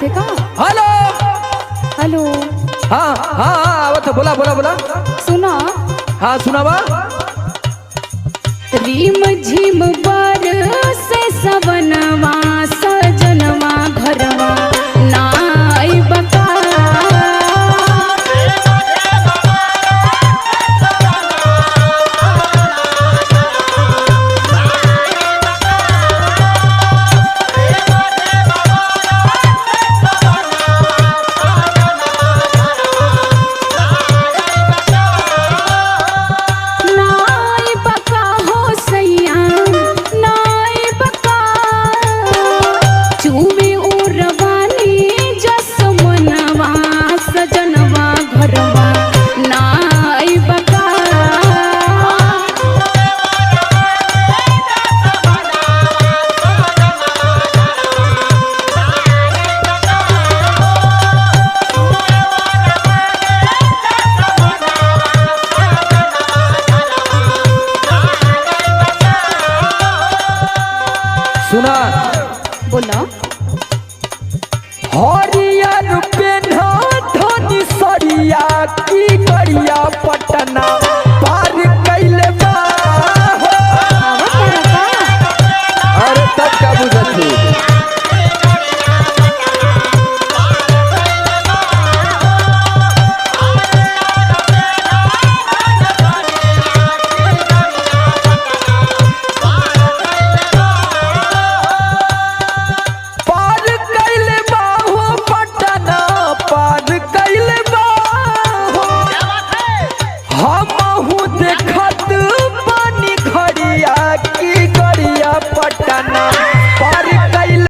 थे का? Hello hello. हाँ हाँ हाँ आवत बोला बोला बोला। सुना। हाँ सुनावा। रिम झिम बरसे सवनवा सजनवा घरवा नाई बका। सुना बोला। हरियर पेन्हा धनी सरिया की करिया पटना